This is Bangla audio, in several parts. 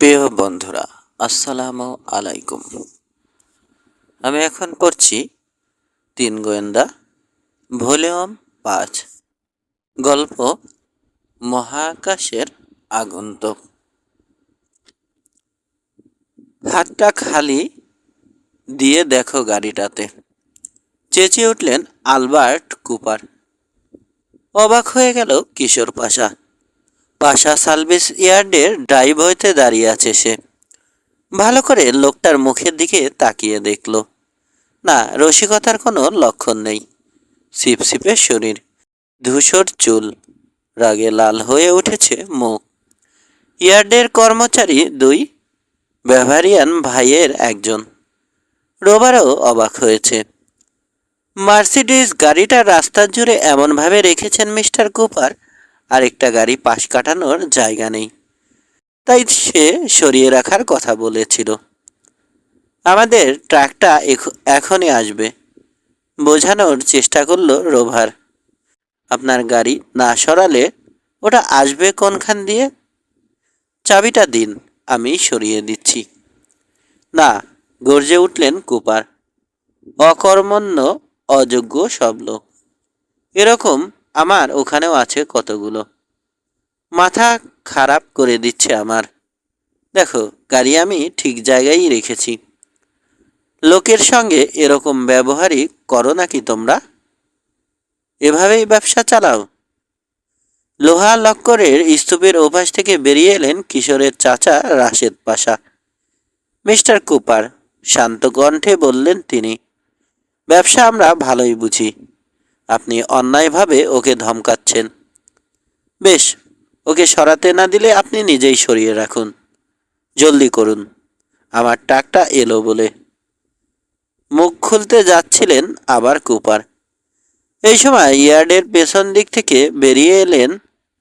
প্রিয় বন্ধুরা, আসসালামু আলাইকুম। আমি এখন পড়ছি তিন গোয়েন্দা ভলিউম ৫, গল্প মহাকাশের আগন্তুক। হাতটা খালি দিয়ে দেখো গাড়িটাতে, চেঁচিয়ে উঠলেন আলবার্ট কুপার। অবাক হয়ে গেল কিশোর পাশা। পাশা সার্ভিস ইয়ার্ডের ড্রাইভওয়েতে দাঁড়িয়ে আছে সে। ভালো করে লোকটার মুখের দিকে তাকিয়ে দেখল। না, রসিকতার কোনো লক্ষণ নেই। সিপসিপে শরীর, ধূসর চুল, রাগে লাল হয়ে উঠেছে মুখ। ইয়ার্ডের কর্মচারী দুই, ব্যাভারিয়ান ভাইয়ের একজন। রোবারও অবাক হয়েছে। মার্সিডিজ গাড়িটা রাস্তার জুড়ে এমনভাবে রেখেছেন মিস্টার কুপার, আরেকটা গাড়ি পাশ কাটানোর জায়গা নেই। তাই সে সরিয়ে রাখার কথা বলেছিল। আমাদের ট্রাকটা এখনই আসবে, বোঝানোর চেষ্টা করল রোভার। আপনার গাড়ি না সরালে ওটা আসবে কোনখান দিয়ে? চাবিটা দিন, আমি সরিয়ে দিচ্ছি। না, গর্জে উঠলেন কুপার। অকর্মণ্য, অযোগ্য সব লোক। এরকম আমার ওখানেও আছে কতগুলো। মাথা খারাপ করে দিচ্ছে আমার। দেখো, গাড়ি আমি ঠিক জায়গায় রেখেছি। লোকের সঙ্গে এরকম ব্যবহারই করো নাকি তোমরা? এভাবেই ব্যবসা চালাও? লোহা লক্করের স্তূপের ওপাশ থেকে বেরিয়ে এলেন কিশোরের চাচা রাশেদ পাশা। মিস্টার কুপার, শান্ত কণ্ঠে বললেন তিনি, ব্যবসা আমরা ভালোই বুঝি। আপনি অন্যায়ভাবে ওকে ধমকাচ্ছেন। বেশ, ওকে সরাতে না দিলে আপনি নিজেই সরিয়ে রাখুন। জলদি করুন, আমার ট্রাকটা এলো বলে। মুখ খুলতে যাচ্ছিলেন আবার কুপার। এই সময় ইয়ার্ডের পেছন দিক থেকে বেরিয়ে এলেন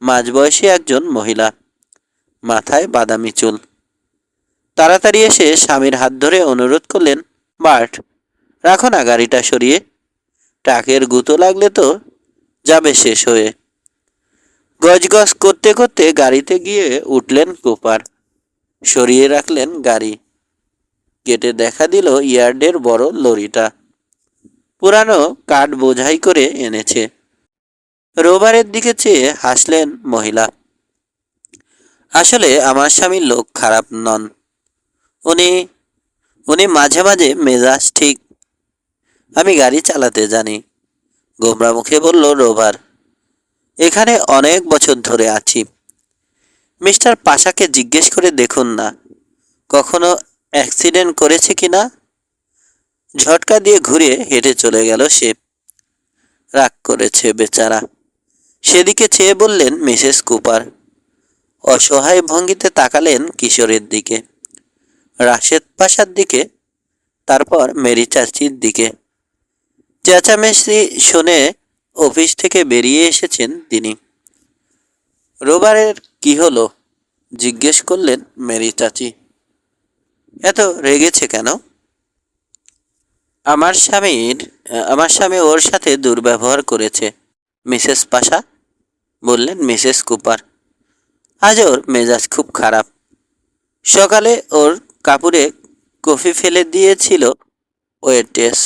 মাঝবয়সী একজন মহিলা, মাথায় বাদামি চুল। তাড়াতাড়ি এসে স্বামীর হাত ধরে অনুরোধ করলেন, বার্ট, রাখো না গাড়িটা সরিয়ে। ট্রাকের গুঁতো লাগলে তো যাবে শেষ হয়ে। গজগজ করতে করতে গাড়িতে গিয়ে উঠলেন কুপার। সরিয়ে রাখলেন গাড়ি। গেটে দেখা দিল ইয়ার্ডের বড় লরিটা। পুরানো কাঠ বোঝাই করে এনেছে। রোবারের দিকে চেয়ে হাসলেন মহিলা। আসলে আমার স্বামীর লোক খারাপ নন। উনি উনি মাঝে মাঝে মেজাজ ঠিক। আমি গাড়ি চালাতে জানি, গোমরা মুখে বলল রোভার। এখানে অনেক বছর ধরে আছি। মিস্টার পাশাকে জিজ্ঞেস করে দেখুন না, কখনো অ্যাক্সিডেন্ট করেছে কি না। ঝটকা দিয়ে ঘুরে হেঁটে চলে গেল সে। রাগ করেছে বেচারা। সেদিকে চেয়ে বললেন মিসেস কুপার। অসহায় ভঙ্গিতে তাকালেন কিশোরের দিকে, রাশেদ পাশার দিকে, তারপর মেরি চাচির দিকে। চেঁচামেচি শুনে অফিস থেকে বেরিয়ে এসেছেন তিনি। রোবারের কি হলো জিজ্ঞেস করলেন মেরি চাচি। এত রেগেছে কেন? আমার স্বামী ওর সাথে দুর্ব্যবহার করেছে, মিসেস পাশা, বললেন মিসেস কুপার। আজ ওর মেজাজ খুব খারাপ। সকালে ওর কাপড়ে কফি ফেলে দিয়েছিল ওয়েট্রেস,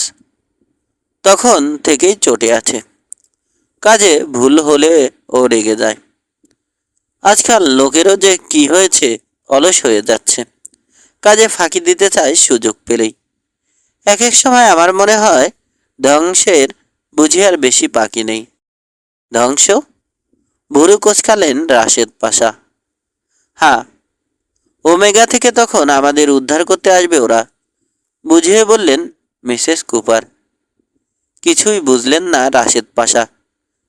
তখন থেকেই চটে আছে। কাজে ভুল হলে ও রেগে যায়। আজকাল লোকেরও যে কি হয়েছে, অলস হয়ে যাচ্ছে। কাজে ফাঁকি দিতে চায় সুযোগ পেলেই। এক এক সময় আমার মনে হয় ধ্বংসের বুঝি আর বেশি বাকি নেই। ধ্বংস? ভুরু কোচকালেন রাশেদ পাশা। হ্যাঁ, ওমেগা থেকে তখন আমাদের উদ্ধার করতে আসবে ওরা, বুঝিয়ে বললেন মিসেস কুপার। কিছুই বুঝলেন না রাশেদ পাশা,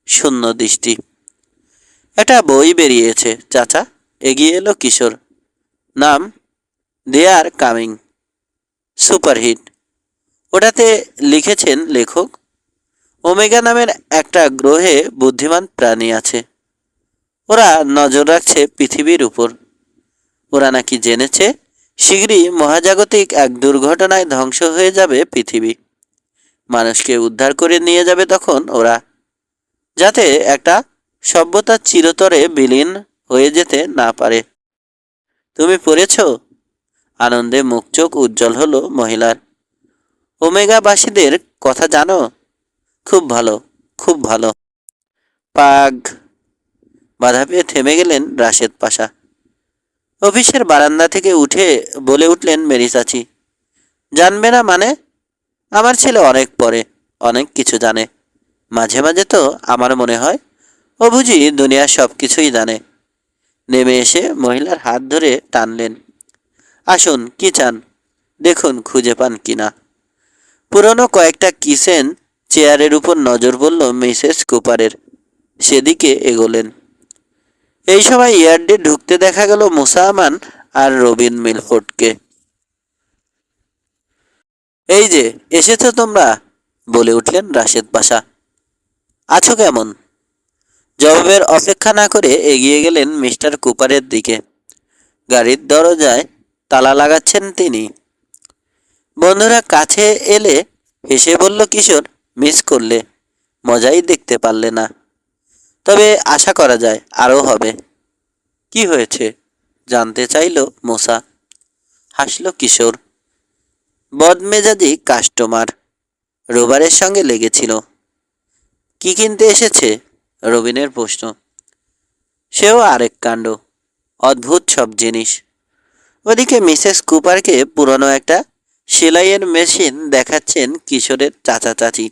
শূন্য দৃষ্টি। একটা বই বেরিয়েছে চাচা, এগিয়ে এলো কিশোর। নাম দে আর কামিং, সুপারহিট। ওটাতে লিখেছেন লেখক, ওমেগা নামের একটা গ্রহে বুদ্ধিমান প্রাণী আছে। ওরা নজর রাখছে পৃথিবীর উপর। ওরা নাকি জেনেছে শীঘ্রই মহাজাগতিক এক দুর্ঘটনায় ধ্বংস হয়ে যাবে পৃথিবী। মানুষকে উদ্ধার করে নিয়ে যাবে তখন ওরা, যাতে একটা সভ্যতা চিরতরে বিলীন হয়ে যেতে না পারে। তুমি পড়েছো? আনন্দে মুখ চোখ উজ্জ্বল হলো মহিলার। ওমেগাবাসীদের কথা জানো? খুব ভালো, খুব ভালো। পাগ। বাধা পেয়ে থেমে গেলেন রাশেদ পাশা। অফিসের বারান্দা থেকে উঠে বলে উঠলেন মেরি চাচি, জানবে না মানে? আমার ছেলে অনেক পড়ে, অনেক কিছু জানে। মাঝে মাঝে তো আমার মনে হয় ও বুঝি দুনিয়ার সব কিছুই জানে। নেমে এসে মহিলার হাত ধরে টানলেন। আসুন, কি চান? দেখুন খুঁজে পান কিনা। পুরনো কয়েকটা কিচেন চেয়ারের উপর নজর পড়ল মিসেস কুপারের। সেদিকে এগোলেন। এই সময় ইয়ার্ডে ঢুকতে দেখা গেল মুসা আমান আর রবিন মিলফোর্ডকে। এই যে এসেছো তোমরা, বলে উঠলেন রাশেদ পাশা। আছো কেমন? জবাবের অপেক্ষা না করে এগিয়ে গেলেন মিস্টার কুপারের দিকে। গাড়ির দরজায় তালা লাগাচ্ছেন তিনি। বন্ধুরা কাছে এলে হেসে বলল, কিশোর, মিস করলে, মজাই দেখতে পারলে না। তবে আশা করা যায় আরও হবে। কি হয়েছে জানতে চাইল মোসা। হাসল কিশোর। বদমেজাজি কাস্টমার, রোবারের সঙ্গে লেগেছিল। কি কিনতে এসেছে? রবিনের প্রশ্ন। সেও আরেক কাণ্ড, অদ্ভুত সব জিনিস। ওদিকে মিসেস কুপারকে পুরনো একটা সেলাইয়ের মেশিন দেখাচ্ছেন কিশোরের চাচা চাচি।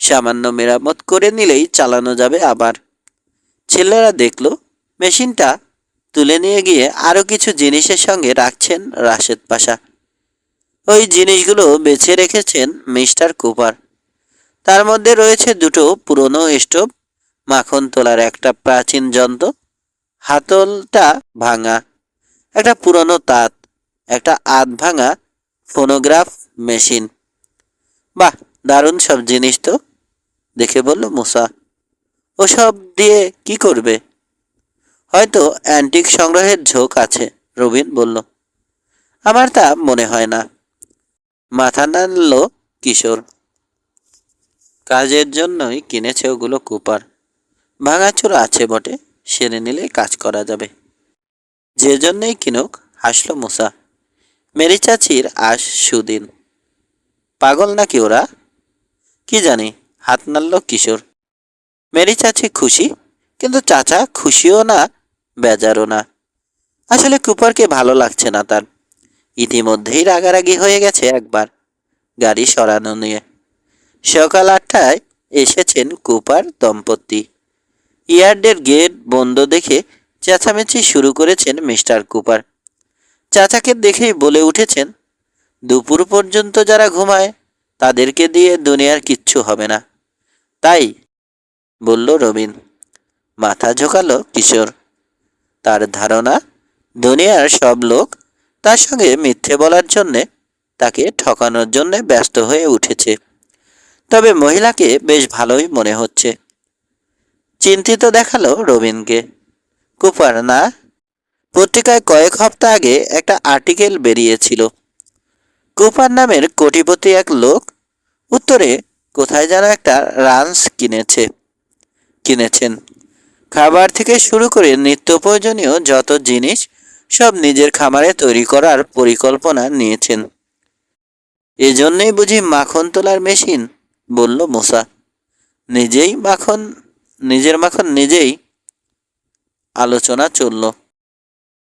সামান্য মেরামত করে নিলেই চালানো যাবে আবার। ছেলেরা দেখল মেশিনটা তুলে নিয়ে গিয়ে আরও কিছু জিনিসের সঙ্গে রাখছেন রাশেদ পাশা। ওই জিনিসগুলো বেছে রেখেছেন মিস্টার কুপার। তার মধ্যে রয়েছে দুটো পুরনো স্টোভ, মাখন তোলার একটা প্রাচীন যন্ত্র, হাতলটা ভাঙা একটা পুরনো তাঁত, একটা আধ ভাঙা ফোনোগ্রাফ মেশিন। বাহ, দারুণ সব জিনিস তো, দেখে বলল মুসা। ওসব দিয়ে কি করবে? হয়তো অ্যান্টিক সংগ্রহের ঝোঁক আছে, রবিন বলল। আমার তা মনে হয় না, মাথা নাড়ল কিশোর। কাজের জন্যই কিনেছে ওগুলো কুপার। ভাঙাচোরা আছে বটে, সেরে নিলে কাজ করা যাবে। যে জন্যই কিনুক, হাসল মুসা। মেরি চাচির আজ সুদিন। পাগল নাকি ওরা? কি জানি, হাত নাড়ল কিশোর। মেরি চাচি খুশি, কিন্তু চাচা খুশিও না বেজারও না। আসলে কুপারকে ভালো লাগছে না তার। ইতিমধ্যেই রাগারাগি হয়ে গেছে একবার গাড়ি সরানো নিয়ে। সকাল 8টায় এসেছেন কুপার দম্পতি। ইয়ার্ডের গেট বন্ধ দেখে চেঁচামেচি শুরু করেছেন মিস্টার কুপার। চাচাকে দেখেই বলে উঠেছেন, দুপুর পর্যন্ত যারা ঘুমায় তাদেরকে দিয়ে দুনিয়ার কিচ্ছু হবে না। তাই, বলল রবিন। মাথা ঝোঁকালো কিশোর। তার ধারণা দুনিয়ার সব লোক তার সঙ্গে মিথ্যে বলার জন্যে, তাকে ঠকানোর জন্যে ব্যস্ত হয়ে উঠেছে। তবে মহিলাকে বেশ ভালোই মনে হচ্ছে। চিন্তিত দেখালো রবিনকে। কুপার না? পত্রিকায় কয়েক হপ্তাহ আগে একটা আর্টিকেল বেরিয়েছিল। কুপার নামের কোটিপতি এক লোক উত্তরে কোথায় যেন একটা রাঞ্চ কিনেছেন। খাবার থেকে শুরু করে নিত্য প্রয়োজনীয় যত জিনিস সব নিজের খামারে তৈরি করার পরিকল্পনা নিয়েছেন। এজন্যই বুঝি মাখন তোলার মেশিন, বলল মুসা। নিজের মাখন নিজেই। আলোচনা চলল।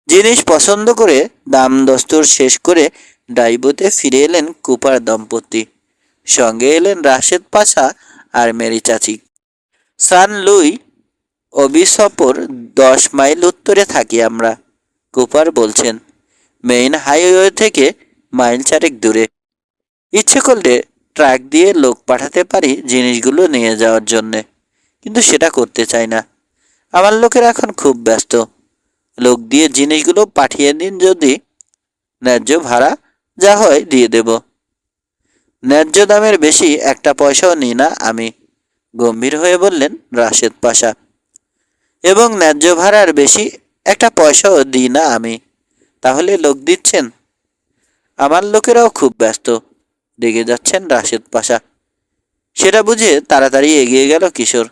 জিনিস পছন্দ করে দাম দস্তর শেষ করে ডাইবোতে ফিরে এলেন কুপার দম্পতি। সঙ্গে এলেন রাশেদ পাশা আর মেরি চাচি। সান লুই অবিসপর 10 মাইল উত্তরে থাকি আমরা, কুপার বলছেন। মেইন হাইওয়ে থেকে মাইল 4 দূরে। ইচ্ছে করলে ট্রাক দিয়ে লোক পাঠাতে পারি জিনিসগুলো নিয়ে যাওয়ার জন্যে, কিন্তু সেটা করতে চাই না। আমার লোকেরা এখন খুব ব্যস্ত। লোক দিয়ে জিনিসগুলো পাঠিয়ে দিন, যদি ন্যায্য ভাড়া যা হয় দিয়ে দেব। ন্যায্য দামের বেশি একটা পয়সাও নিই না আমি, গম্ভীর হয়ে বললেন রাশেদ পাশা। এবং ন্যায্য ভাড়ার বেশি একটা পয়সাও দিই না আমি। তাহলে লোক দিচ্ছেন? আমার লোকেরাও খুব ব্যস্ত, রেগে যাচ্ছেন রাশেদ পাশা। সেটা বুঝে তাড়াতাড়ি এগিয়ে গেল কিশোর।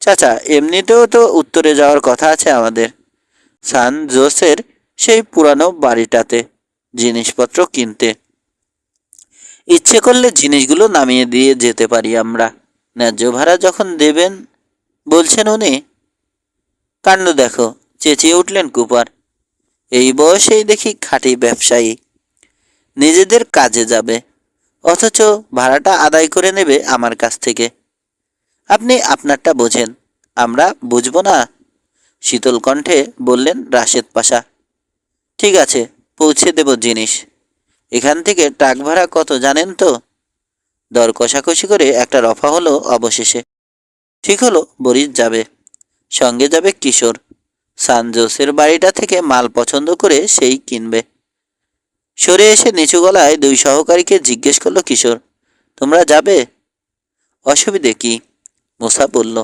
চাচা, এমনিতেও তো উত্তরে যাওয়ার কথা আছে আমাদের। সান জোসের সেই পুরানো বাড়িটাতে জিনিসপত্র কিনতে। ইচ্ছে করলে জিনিসগুলো নামিয়ে দিয়ে যেতে পারি আমরা। ন্যায্য ভাড়া যখন দেবেন বলছেন উনি। কাণ্ড দেখো, চেঁচিয়ে উঠলেন কুপার। এই বয়সেই দেখি খাঁটি ব্যবসায়ী, নিজেদের কাজে যাবে, অথচ ভাড়াটা আদায় করে নেবে আমার কাছ থেকে। আপনি আপনারটা বোঝেন, আমরা বুঝবো না? শীতল কণ্ঠে বললেন রাশেদ পাশা। ঠিক আছে, পৌঁছে দেব জিনিস। এখান থেকে ট্রাক ভাড়া কত জানেন তো? দর কষাকষি করে একটা রফা হলো অবশেষে। ঠিক হলো বরিশ যাবে, সঙ্গে যাবে কিশোর। সান জোসের বাড়িটা থেকে মাল পছন্দ করে সেই কিনবে। সরে এসে নিচু গলায় দুই সহকারীকে জিজ্ঞেস করলো কিশোর, তোমরা যাবে? অসুবিধে কি? মুসা বলল,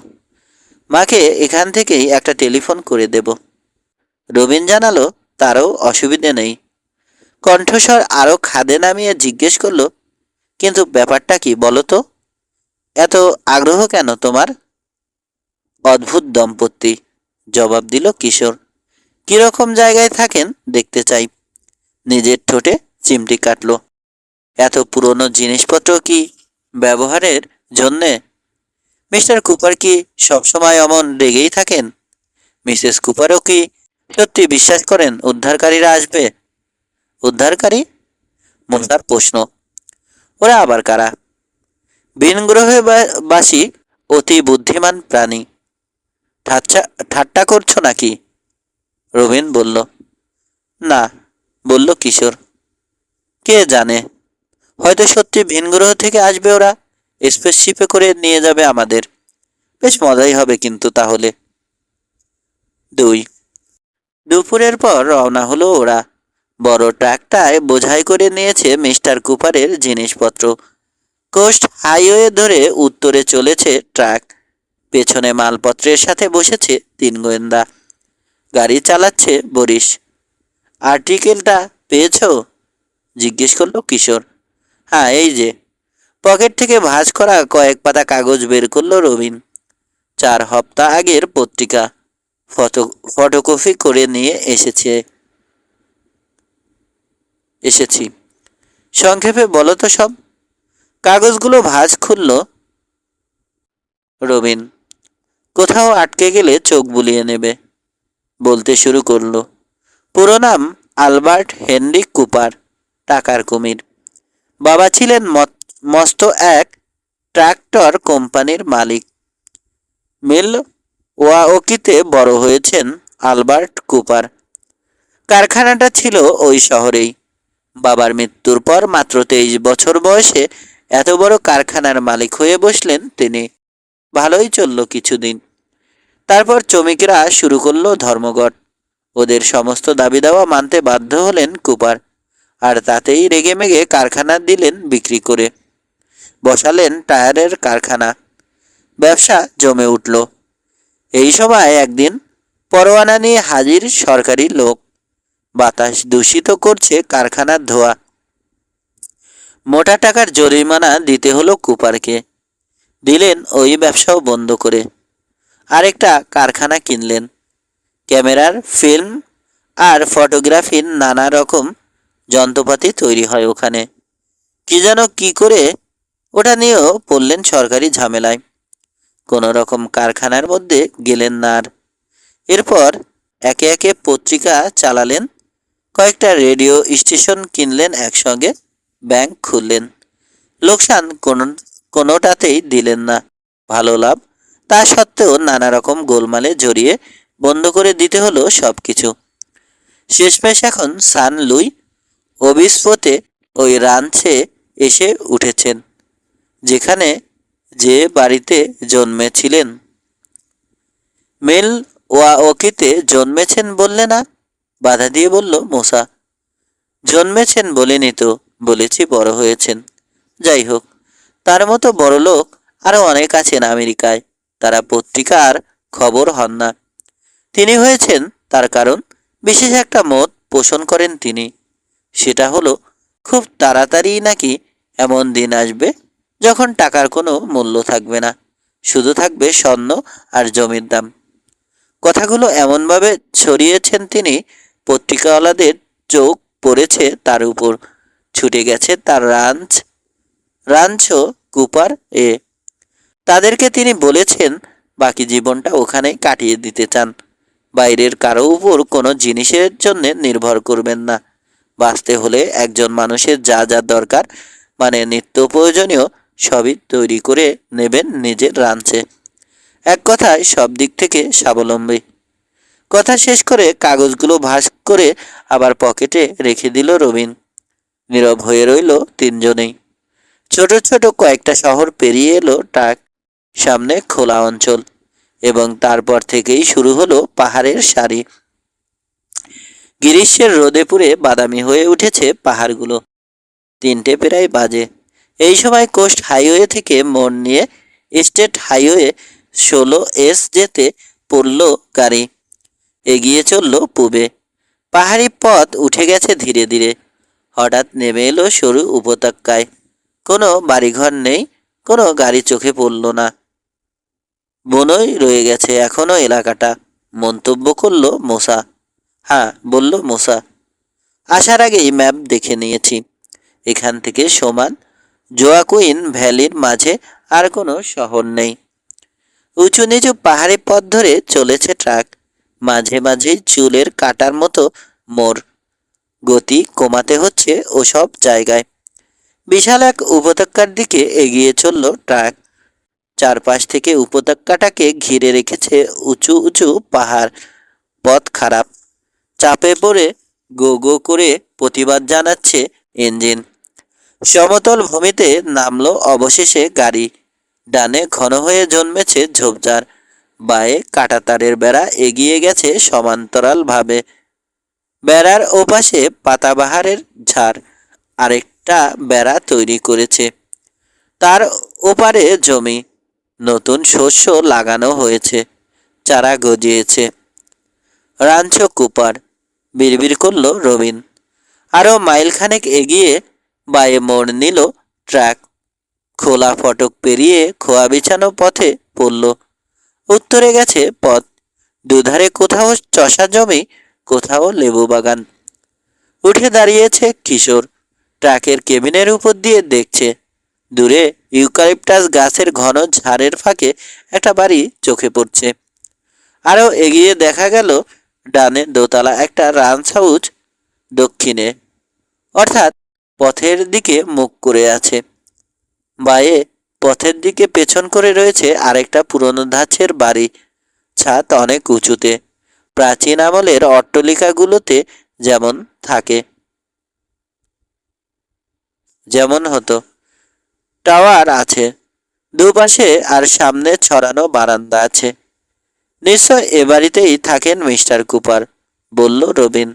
মাকে এখান থেকেই একটা টেলিফোন করে দেব। রবিন জানালো তারও অসুবিধে নেই। কণ্ঠস্বর আরও খাদে নামিয়ে জিজ্ঞেস করলো, কিন্তু ব্যাপারটা কি বলো তো? এত আগ্রহ কেন তোমার? অদ্ভুত দম্পতি, জবাব দিল কিশোর। কিরকম জায়গায় থাকেন দেখতে চাই। নিজের ঠোঁটে চিমটি কাটল। এত পুরনো জিনিসপত্র কি ব্যবহারের জন্যে? মিস্টার কুপার কি সবসময় অমন রেগেই থাকেন? মিসেস কুপারও কি সত্যি বিশ্বাস করেন উদ্ধারকারীরা আসবে? উদ্ধারকারী? মুসার প্রশ্ন। ওরা আবার কারা? ভিন গ্রহে বাসী অতি বুদ্ধিমান প্রাণী। ঠাট্টা করছো নাকি? রবিন বলল। না, বলল কিশোর। কে জানে, হয়তো সত্যি ভিন গ্রহ থেকে আসবে ওরা। স্পেসশিপে করে নিয়ে যাবে আমাদের। বেশ মজাই হবে কিন্তু তাহলে। 2 দুপুরের পর রওনা হলো ওরা। বড় ট্রাকটায় বোঝাই করে নিয়েছে মিস্টার কুপারের জিনিসপত্র। কোস্ট হাইওয়ে ধরে উত্তরে চলেছে ট্রাক। পেছনে মালপত্রের সাথে বসেছে 3 গোয়েন্দা। গাড়ি চালাচ্ছে বরিশ। আর্টিকেলটা পেয়েছো? জিজ্ঞেস করলো কিশোর। হ্যাঁ, এই যে। পকেট থেকে ভাঁজ করা কয়েক পাতা কাগজ বের করলো রবিন। 4 হপ্তাহ আগের পত্রিকা। ফটোকপি করে নিয়ে এসেছি। সংক্ষেপে বলো তো সব। কাগজগুলো ভাঁজ খুলল রবিন। কোথাও আটকে গেলে চোখ বুলিয়ে নেবে। বলতে শুরু করলো। পুরো নাম আলবার্ট হেনরি কুপার, টাকার কুমির। বাবা ছিলেন মস্ত এক ট্রাক্টর কোম্পানির মালিক। মিল ওয়াওকিতে বড় হয়েছেন আলবার্ট কুপার। কারখানাটা ছিল ওই শহরেই। বাবার মৃত্যুর পর মাত্র 23 বছর বয়সে এত বড় কারখানার মালিক হয়ে বসলেন তিনি। ভালোই চলল কিছুদিন। তারপর শ্রমিকেরা শুরু করলো ধর্মঘট। ওদের সমস্ত দাবি দাওয়া মানতে বাধ্য হলেন কুপার। আর তাতেই রেগেমেগে কারখানা দিলেন বিক্রি করে। বসালেন টায়ারের কারখানা। ব্যবসা জমে উঠল। এই সময় একদিন পরোয়ানা নিয়ে হাজির সরকারি লোক। বাতাস দূষিত করছে কারখানার ধোঁয়া। মোটা টাকার জরিমানা দিতে হলো কুপারকে। দিলেন ওই ব্যবসাও বন্ধ করে। আরেকটা কারখানা কিনলেন। ক্যামেরার ফিল্ম আর ফটোগ্রাফির নানা রকম যন্ত্রপাতি তৈরি হয় ওখানে। কি যেন কি করে ওটা নিয়েও পড়লেন সরকারি ঝামেলায়। কোনো রকম কারখানার মধ্যে গেলেন না আর। এরপর একে একে পত্রিকা চালালেন, কয়েকটা রেডিও স্টেশন কিনলেন একসঙ্গে, ব্যাংক খুললেন। লোকসান কোনোটাতেই দিলেন না। ভালো লাভ তা সত্ত্বেও নানা রকম গোলমালে জড়িয়ে বন্ধ করে দিতে হলো সব কিছু। শেষমেশ এখন সান লুই ওবিস্পোতে ওই রাঞ্চে এসে উঠেছেন, যেখানে যে বাড়িতে জন্মেছিলেন। মেল ওয়াওকিতে জন্মেছেন বললে না? বাধা দিয়ে বলল মোসা। জন্মেছেন বলিনি তো, বলেছি বড় হয়েছেন। যাই হোক, তার মতো বড় লোক আরও অনেক আছেন আমেরিকায়। তারা পত্রিকার খবর হন না। তিনি হয়েছেন তার কারণ বিশেষ একটা মত পোষণ করেন তিনি। সেটা হলো খুব তাড়াতাড়ি নাকি এমন দিন আসবে যখন টাকার কোনো মূল্য থাকবে না, শুধু থাকবে স্বর্ণ আর জমির দাম। কথাগুলো এমনভাবে ছড়িয়েছেন তিনি পত্রিকাওয়ালাদের চোখ পড়েছে তার উপর। ছুটে গেছে তার রাঞ্চো কুপার এ। তাদেরকে তিনি বলেছেন বাকি জীবনটা ওখানে কাটিয়ে দিতে চান। বাইরের কারো উপর কোনো জিনিসের জন্য নির্ভর করবেন না। বাঁচতে হলে একজন মানুষের যা যা দরকার, মানে নিত্য প্রয়োজনীয়, সবই তৈরি করে নেবেন নিজের রাঞ্চে। এক কথায় সব দিক থেকে স্বাবলম্বী। কথা শেষ করে কাগজগুলো ভাঁজ করে আবার পকেটে রেখে দিল রবিন। নীরব হয়ে রইল তিনজনেই। ছোট ছোট কয়েকটা শহর পেরিয়ে এলো ট্রাক। সামনে খোলা অঞ্চল, এবং তারপর থেকেই শুরু হলো পাহাড়ের সারি। গ্রীষ্মের রোদে পুড়ে বাদামি হয়ে উঠেছে পাহাড়গুলো। 3টে প্রায় বাজে। এই সময় কোস্ট হাইওয়ে থেকে মোড় নিয়ে স্টেট হাইওয়ে 16S যেতে পড়ল গাড়ি। এগিয়ে চলল পূবে। পাহাড়ি পথ উঠে গেছে ধীরে ধীরে। হঠাৎ নেমে এলো সরু উপত্যকায়। কোনো বাড়িঘর নেই, কোনো গাড়ি চোখে পড়ল না। বনই রয়ে গেছে এখনো এলাকাটা, মন্তব্য করলো মোসা। হ্যাঁ, বলল মোসা। আসার আগেই ম্যাপ দেখে নিয়েছি। এখান থেকে সমান জোয়াকুইন ভ্যালির মাঝে আর কোনো শহর নেই। উঁচু নিচু পাহাড়ি পথ ধরে চলেছে ট্রাক। মাঝে মাঝেই চুলের কাটার মতো মোড়। গতি কমাতে হচ্ছে ওসব জায়গায়। বিশাল এক উপত্যকার দিকে এগিয়ে চলল ট্রাক। চারপাশ থেকে উপত্যকাটাকে ঘিরে রেখেছে উঁচু উঁচু পাহাড়। পথ খারাপ। চাপে পড়ে গো গো করে প্রতিবাদ জানাচ্ছে ইঞ্জিন। সমতল ভূমিতে নামলো অবশেষে গাড়ি। ডানে ঘন হয়ে জন্মেছে ঝোপঝাড়। বাঁয়ে কাঁটাতারের বেড়া এগিয়ে গেছে সমান্তরালভাবে। বেড়ার ওপাশে পাতাবাহারের ঝাড় আরেকটা বেড়া তৈরি করেছে। তার ওপারে জমি। নতুন শস্য লাগানো হয়েছে, চারা গজিয়েছে। রাঞ্চো কুপার, বিড়বিড় করল রবিন। আরও মাইলখানেক এগিয়ে বাঁয়ে মোড় নিল ট্রাক। খোলা ফটক পেরিয়ে খোয়া বিছানো পথে পড়ল। উত্তরে গেছে পথ। দুধারে কোথাও চষা জমি, কোথাও লেবু বাগান। উঠে দাঁড়িয়েছে কিশোর। ট্রাকের কেবিনের উপর দিয়ে দেখছে। দূরে ইউক্যালিপটাস গাছের ঘন ঝাড়ের ফাঁকে একটা বাড়ি চোখে পড়ছে। আরও এগিয়ে দেখা গেল ডানে দোতলা একটা রাঞ্চ হাউস। দক্ষিণে, অর্থাৎ পথের দিকে মুখ করে আছে। বাঁয়ে পথের দিকে পেছন করে রয়েছে আরেকটা পুরনো ধাঁচের বাড়ি। ছাদ অনেক উঁচুতে। প্রাচীন আমলের অট্টালিকাগুলোতে যেমন থাকে, যেমন হতো। টাওয়ার আছে দুপাশে, আর সামনে ছড়ানো বারান্দা আছে। নিশ্চয় এ বাড়িতেই থাকেন মিস্টার কুপার, বলল রবিন।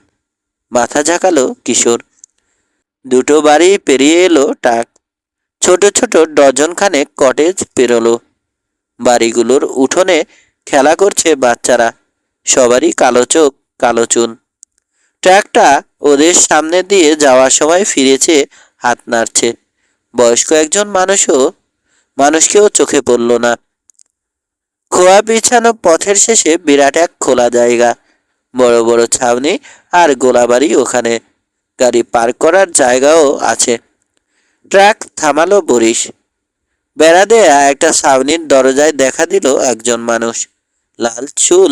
মাথা ঝাঁকালো কিশোর। দুটো বাড়ি পেরিয়ে এলো ট্রাক। ছোট ছোট ডজন খানেক কটেজ পেরোলো। বাড়িগুলোর উঠোনে খেলা করছে বাচ্চারা। সবারই কালো চোখ, কালো চুল। ট্রাকটা ওদের সামনে দিয়ে যাওয়ার সময় ফিরেছে, হাত নাড়ছে। বয়স্ক একজন মানুষকেও চোখে পড়ল না। খোয়া বিছানো পথের শেষে বিরাট এক খোলা জায়গা। বড় বড় ছাউনি আর গোলাবাড়ি ওখানে। গাড়ি পার্ক করার জায়গাও আছে। ট্রাক থামালো বরিশ। বেড়া দেয়া একটা ছাউনির দরজায় দেখা দিল একজন মানুষ। লাল চুল,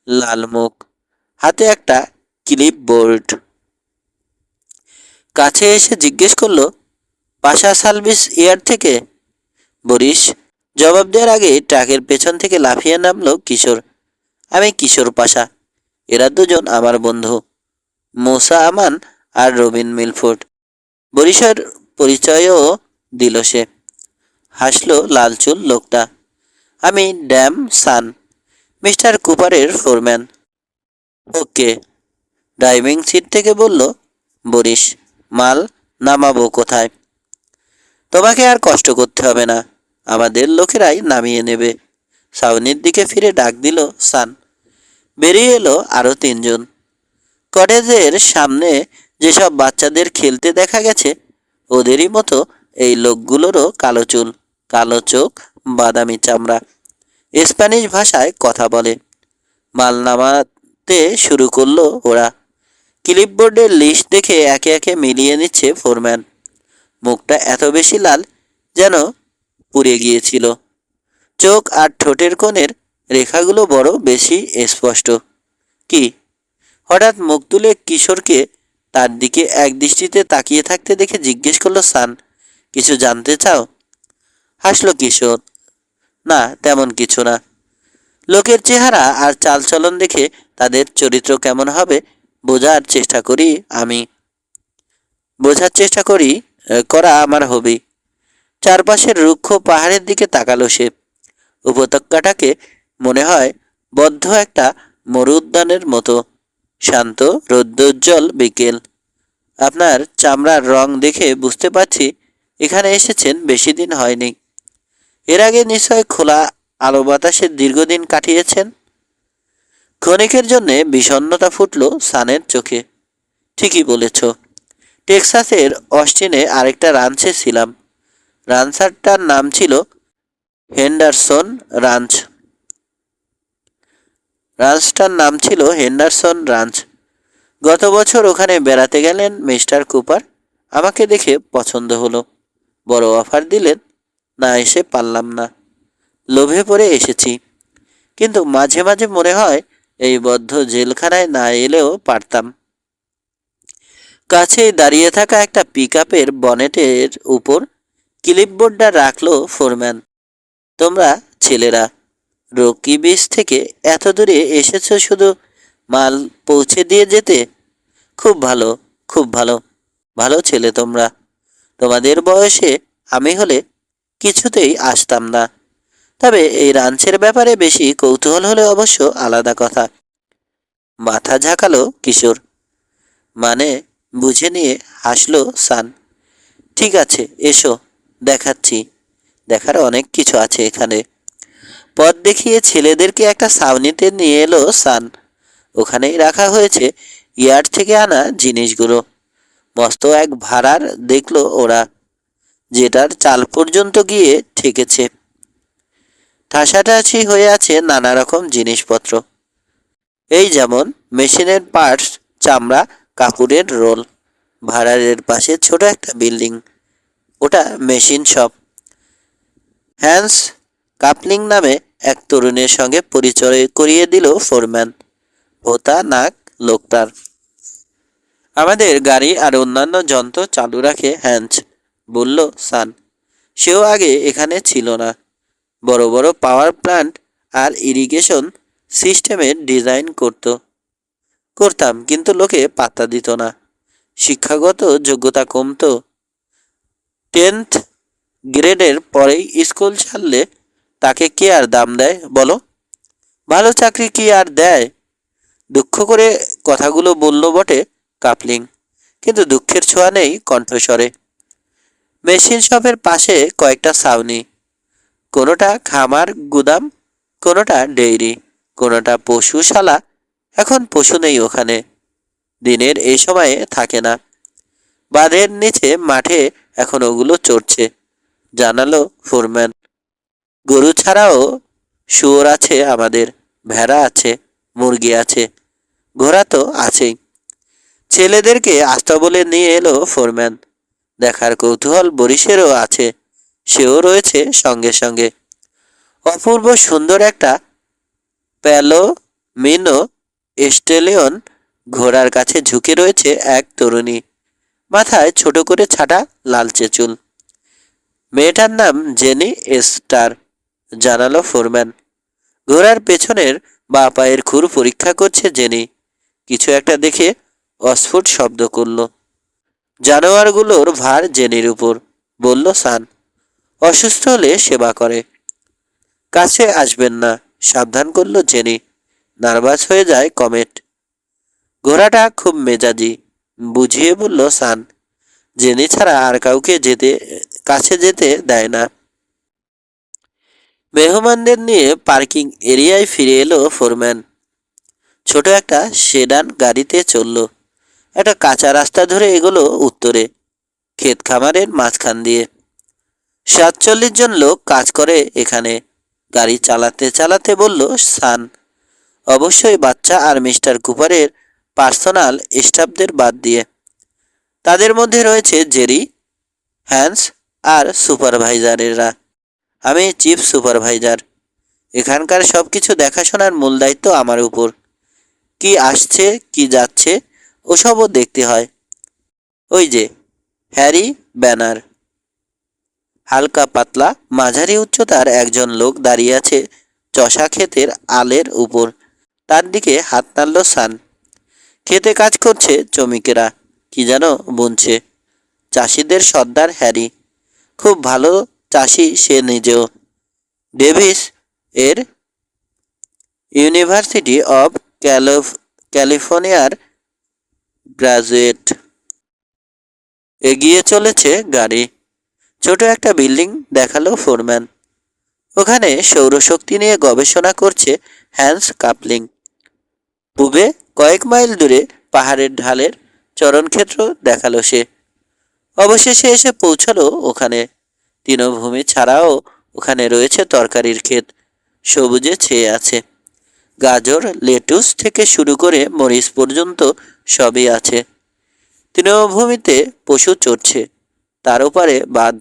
লাল মুখ, হাতে একটা ক্লিপ বোর্ড। কাছে এসে জিজ্ঞেস করলো, পাশা সার্ভিস ইয়ার্ড থেকে? বরিশ জবাব দেওয়ার আগে ট্রাকের পেছন থেকে লাফিয়ে নামলো কিশোর। আমি কিশোর পাশা। এরা দুজন আমার বন্ধু, মোসা আমান আর রবিন মিলফোর্ড। বরিশের পরিচয়ও দিল সে। হাসলো লালচুল লোকটা। আমি ড্যাম সান, মিস্টার কুপারের ফোরম্যান। ওকে, ড্রাইভিং সিট থেকে বলল বরিশ। মাল নামাবো কোথায়? তোমাকে আর কষ্ট করতে হবে না, আমাদের লোকেরাই নামিয়ে নেবে। ছাউনির দিকে ফিরে ডাক দিল সান। বেরিয়ে এলো আরও 3জন। কটেজের সামনে যেসব বাচ্চাদের খেলতে দেখা গেছে, ওদেরই মতো এই লোকগুলোরও কালো চুল, কালো চোখ, বাদামি চামড়া। স্প্যানিশ ভাষায় কথা বলে। মাল নামাতে শুরু করলো ওরা। ক্লিপবোর্ডের লিস্ট দেখে একে একে মিলিয়ে নিচ্ছে ফোরম্যান। মুখটা এত বেশি লাল যেন পুড়ে গিয়েছিল। চোখ আর ঠোঁটের কোণের রেখাগুলো বড় বেশি স্পষ্ট। কি? হঠাৎ মুখ তুলে কিশোরকে তার দিকে এক দৃষ্টিতে তাকিয়ে থাকতে দেখে জিজ্ঞেস করলো সান, কিছু জানতে চাও? হাসলো কিশোর, না তেমন কিছু না। লোকের চেহারা আর চালচলন দেখে তাদের চরিত্র কেমন হবে বোঝার চেষ্টা করি আমি। বোঝার চেষ্টা করি করা আমার হবি। চারপাশের রুক্ষ পাহাড়ের দিকে তাকালো সে। উপত্যকাটাকে মনে হয় বদ্ধ একটা মরু উদ্যানের মতো। শান্ত রৌদ্রোজ্জ্বল বিকেল। আপনার চামড়ার রং দেখে বুঝতে পারছি এখানে এসেছেন বেশি দিন হয়নি। এর আগে নিশ্চয় খোলা আলো বাতাসে দীর্ঘদিন কাটিয়েছেন। ক্ষণিকের জন্যে বিষণ্ণতা ফুটল সানের চোখে। ঠিকই বলেছ, টেক্সাসের অস্টিনে আরেকটা রাঞ্চে ছিলাম। রাঞ্চারটার নাম ছিল হেন্ডারসন রাঞ্চ। রাঞ্চটার নাম ছিল হেন্ডারসন রাঞ্চ। গত বছর ওখানে বেড়াতে গেলেন মিস্টার কুপার। আমাকে দেখে পছন্দ হলো, বড় অফার দিলেন। না এসে পারলাম না, লোভে পড়ে এসেছি। কিন্তু মাঝে মাঝে মনে হয় এই বদ্ধ জেলখানায় না এলেও পারতাম। কাছেই দাঁড়িয়ে থাকা একটা পিকআপের বনেটের উপর ক্লিপবোর্ডটা রাখলো ফোরম্যান। তোমরা ছেলেরা রকি বিচ থেকে এত দূরে এসেছো শুধু মাল পৌঁছে দিয়ে যেতে? খুব ভালো, খুব ভালো। ভালো ছেলে তোমরা। তোমাদের বয়সে আমি হলে কিছুতেই আসতাম না। তবে এই রাঞ্চের ব্যাপারে বেশি কৌতূহল হলে অবশ্য আলাদা কথা। মাথা ঝাঁকালো কিশোর। মানে বুঝে নিয়ে হাসলো সান। ঠিক আছে এসো, দেখাচ্ছি। দেখার অনেক কিছু আছে এখানে। পথ দেখিয়ে ছেলেদেরকে একটা ছাউনিতে নিয়ে এলো সান। ওখানেই রাখা হয়েছে ইয়ার্ড থেকে আনা জিনিসগুলো। মস্ত এক ভাড়ার দেখলো ওরা, যেটার চাল পর্যন্ত গিয়ে ঠেকেছে। ঠাসাঠাসি হয়ে আছে নানা রকম জিনিসপত্র। এই যেমন মেশিনের পার্টস, চামড়া, কাপড়ের রোল। ভাড়ারের পাশে ছোট একটা বিল্ডিং, ওটা মেশিন শপ। হ্যান্স কাপলিং নামে এক তরুণের সঙ্গে পরিচয় করিয়ে দিল ফোরম্যান। ভোতা নাক লোকটার। আমাদের গাড়ি আর অন্যান্য যন্ত্র চালু রাখে হ্যান্স, বলল সান। সেও আগে এখানে ছিল না। বড় বড় পাওয়ার প্ল্যান্ট আর ইরিগেশন সিস্টেমের ডিজাইন করতাম, কিন্তু লোকে পাত্তা দিত না। শিক্ষাগত যোগ্যতা কমতো। 10th গ্রেডের পরেই স্কুল ছাড়লে তাকে কে আর দাম দেয় বলো? ভালো চাকরি কি আর দেয়? দুঃখ করে কথাগুলো বলল বটে কাপলিং, কিন্তু দুঃখের ছোঁয়া নেই কণ্ঠস্বরে। মেশিন শপের পাশে কয়েকটা ছাউনি, কোনোটা খামার গুদাম, কোনোটা ডেইরি, কোনোটা পশুশালা। এখন পশু নেই ওখানে, দিনের এই সময়ে থাকে না। বাঁধের নিচে মাঠে এখন ওগুলো চড়ছে, জানালো ফোরম্যান। গরু ছাড়াও শুয়োর আছে আমাদের, ভেড়া আছে, মুরগি আছে, ঘোড়া তো আছেই। ছেলেদেরকে আস্তাবলে নিয়ে এলো ফোরম্যান। দেখার কৌতূহল বরিশেরও আছে, সেও রয়েছে সঙ্গে সঙ্গে। অপূর্ব সুন্দর একটা প্যালোমিনো স্টেলিয়ন ঘোড়ার কাছে ঝুঁকে রয়েছে এক তরুণী, মাথায় ছোট করে ছাটা লালচে চুল। মেয়েটার নাম জেনি স্টার, জানালো ফোরম্যান। ঘোড়ার পেছনের বা পায়ের খুর পরীক্ষা করছে জেনি। কিছু একটা দেখে অস্ফুট শব্দ করল। জানোয়ারগুলোর ভার জেনির উপর, বলল সান। অসুস্থ হলে সেবা করে। কাছে আসবেন না, সাবধান করলো জেনি। নার্ভাস হয়ে যায় কমেট। ঘোড়াটা খুব মেজাজি, বুঝিয়ে বলল সান। জেনি ছাড়া আর কাউকে কাছে যেতে দেয় না। মেহমানদের নিয়ে পার্কিং এরিয়ায় ফিরে এলো ফোরম্যান। ছোট একটা সেডান গাড়িতে চলল। একটা কাঁচা রাস্তা ধরে এগোলো উত্তরে, ক্ষেত খামারের মাঝখান দিয়ে। 47 জন লোক কাজ করে এখানে। গাড়ি চালাতে চালাতে বলল সান। অবশ্যই বাচ্চা আর মিস্টার কুপারের পার্সোনাল স্টাফদের বাদ দিয়ে। তাদের মধ্যে রয়েছে জেরি, হ্যান্স আর সুপারভাইজারেরা। আমি চিফ সুপারভাইজার। এখানকার সব কিছু দেখাশোনার মূল দায়িত্ব আমার উপর। কি আসছে কি যাচ্ছে ওসবও দেখতে হয়। ওই যে হ্যারি ব্যানার, হালকা পাতলা মাঝারি উচ্চতার একজন লোক দাঁড়িয়ে আছে চষা ক্ষেতের আলের উপর। তার দিকে হাত নাড়ল সান। খেতে কাজ করছে শ্রমিকেরা, কি যেন বুনছে। চাষিদের সর্দার হ্যারি, খুব ভালো চাষি সে নিজেও। ডেভিস এর ইউনিভার্সিটি অব ক্যালিফোর্নিয়ার গ্রাজুয়েট। এগিয়ে চলেছে গাড়ি। ছোট একটা বিল্ডিং দেখালো ফোরম্যান। ওখানে সৌরশক্তি নিয়ে গবেষণা করছে হ্যান্স কাপলিং। পূবে কয়েক মাইল দূরে পাহাড়ের ঢালের চরণক্ষেত্র দেখালো সে। অবশেষে এসে পৌঁছালো ওখানে। তৃণভূমি ছাড়াও ওখানে রয়েছে তরকারির ক্ষেত, সবুজে ছেয়ে আছে। গাজর, লেটুস থেকে শুরু করে মরিচ পর্যন্ত সবই আছে। তৃণভূমিতে পশু চড়ছে, তার ওপারে বাঁধ।